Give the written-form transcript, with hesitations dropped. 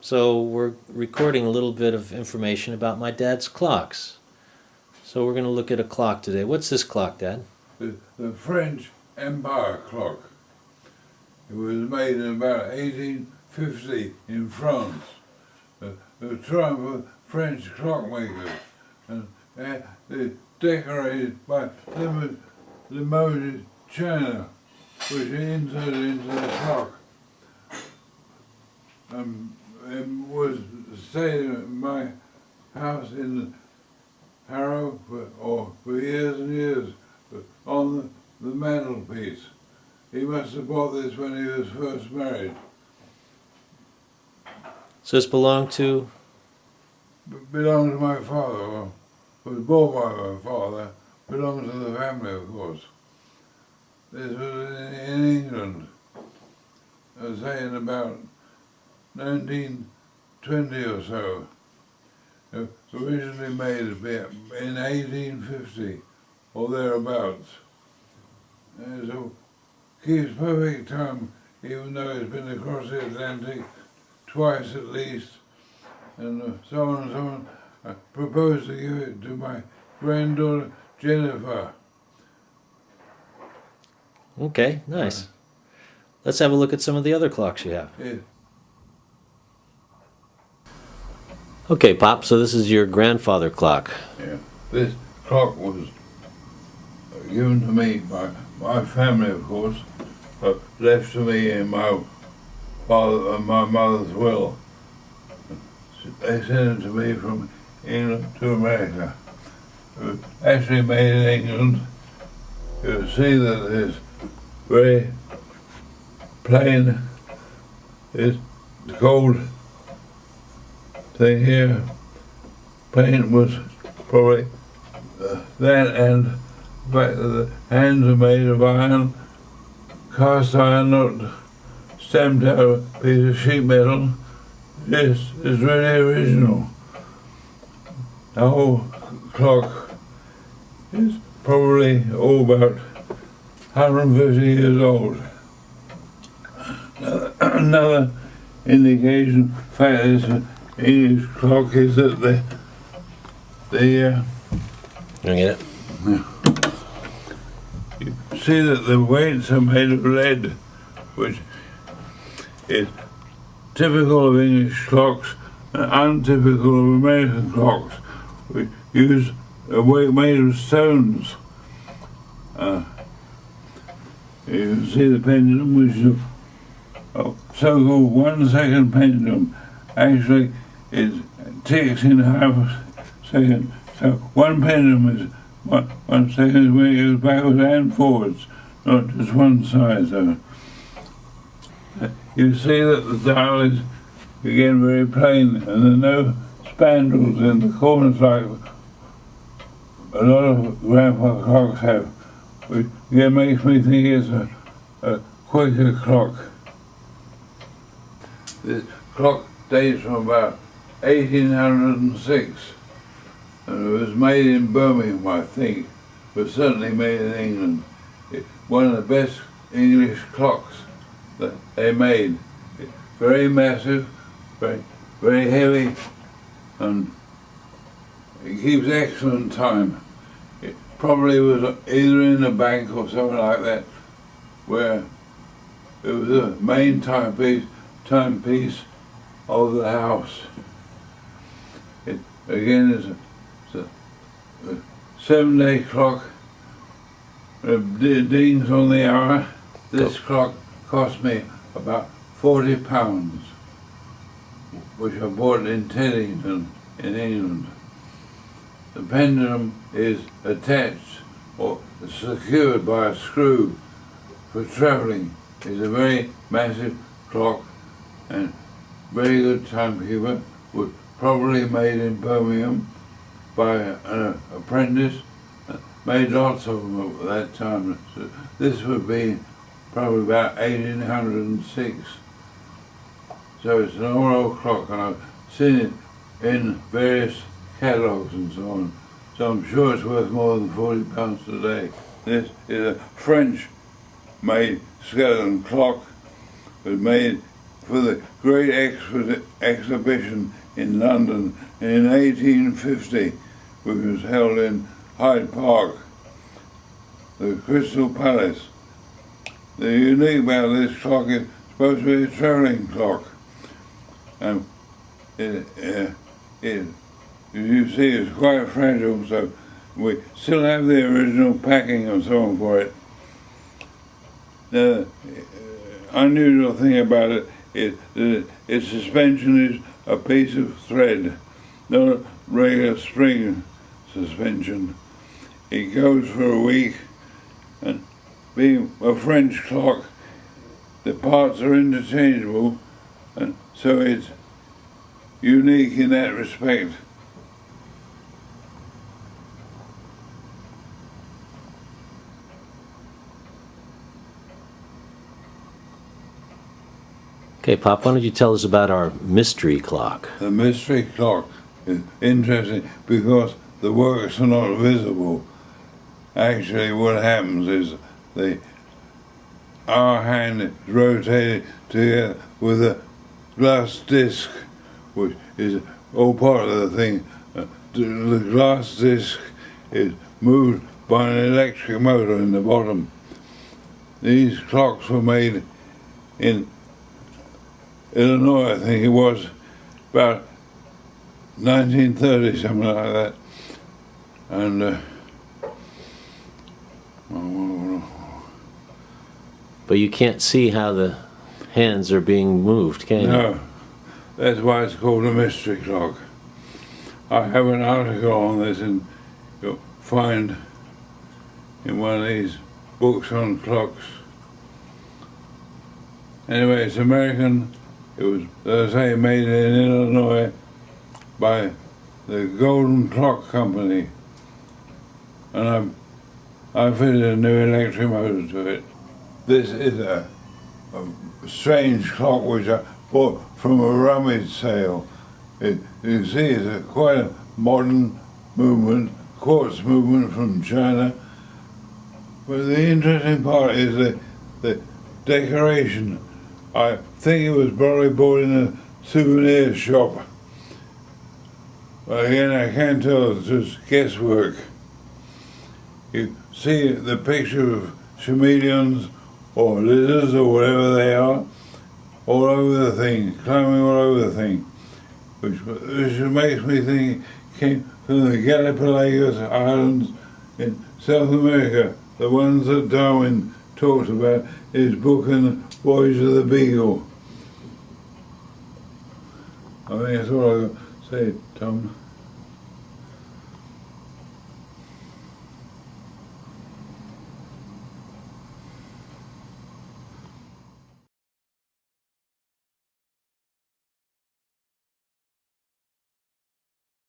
So we're recording a little bit of information about my dad's clocks. So we're going to look at a clock today. What's this clock, Dad? The French Empire clock. It was made in about 1850 in France. The triumph of French clockmakers. And they decorated by limoted china, which they inserted into the clock. It was stayed in my house in Harrow for years and years on the mantelpiece. He must have bought this when he was first married. So this belonged to? Belonged to my father. Was bought by my father. Belonged to the family, of course. This was in England. I was saying about 1920 or so. Originally made in 1850 or thereabouts. And so keeps perfect time, even though it's been across the Atlantic twice at least, and so on and so on. I proposed to give it to my granddaughter Jennifer. Okay, nice. Let's have a look at some of the other clocks you have. Yeah. Okay, Pop, so this is your grandfather clock. Yeah. This clock was given to me by my family, of course, but left to me in my father and my mother's will. They sent it to me from England to America. It was actually made in England. You'll see that it's very plain. It's gold thing here. Paint was probably that, and the fact that the hands are made of iron, cast iron, not stamped out of a piece of sheet metal. This is really original. The whole clock is probably about 150 years old. Another indication, fact, this English clock is that You get it? You see that the weights are made of lead, which is typical of English clocks and untypical of American clocks, which use a weight made of stones. You can see the pendulum, which is a so-called 1 second pendulum. Actually, it ticks in half a second. So one pendulum is 1 second when it goes backwards and forwards, not just one side. So you see that the dial is again very plain, and there are no spandrels in the corners like a lot of grandpa clocks have, which again makes me think it's a quicker clock. This clock dates from about 1806, and it was made in Birmingham, I think, but certainly made in England. It's one of the best English clocks that they made. It's very massive, very heavy, and it keeps excellent time. It probably was either in a bank or something like that, where it was the main timepiece of the house. It again is a 7-day clock. It dings on the hour. This clock cost me about £40, which I bought in Teddington in England. The pendulum is attached or secured by a screw for travelling. It's a very massive clock and very good timekeeper. Was probably made in Birmingham by an apprentice. Made lots of them at that time. So this would be probably about 1806. So it's an old clock, and I've seen it in various catalogues and so on. So I'm sure it's worth more than £40 today. This is a French-made skeleton clock. It was made for the great exhibition in London in 1850, which was held in Hyde Park, the Crystal Palace. The unique about this clock is supposed to be a travelling clock. You see, it's quite fragile, so we still have the original packing and so on for it. The unusual thing about it is that its suspension is a piece of thread, not a regular spring suspension. It goes for a week, and being a French clock, the parts are interchangeable, and so it's unique in that respect. Okay, Pop, why don't you tell us about our mystery clock? The mystery clock is interesting because the works are not visible. Actually, what happens is our hand is rotated together with a glass disc, which is all part of the thing. The glass disc is moved by an electric motor in the bottom. These clocks were made in Illinois, I think it was, about 1930, something like that. And But you can't see how the hands are being moved, can you? no, that's why it's called a mystery clock. I have an article on this, and you'll find in one of these books on clocks. Anyway, it's American. It was, as I say, made in Illinois by the Golden Clock Company, and I fitted a new electric motor to it. This is a strange clock which I bought from a rummage sale. You see, it's quite a modern movement, quartz movement from China. But the interesting part is the decoration. I think it was probably bought in a souvenir shop. But again, I can't tell, it's just guesswork. You see the picture of chameleons or lizards or whatever they are, all over the thing, climbing all over the thing, which makes me think it came from the Galapagos Islands in South America, the ones that Darwin talked about in his book in the Voyage of the Beagle. I think that's all I've got to say, Tom.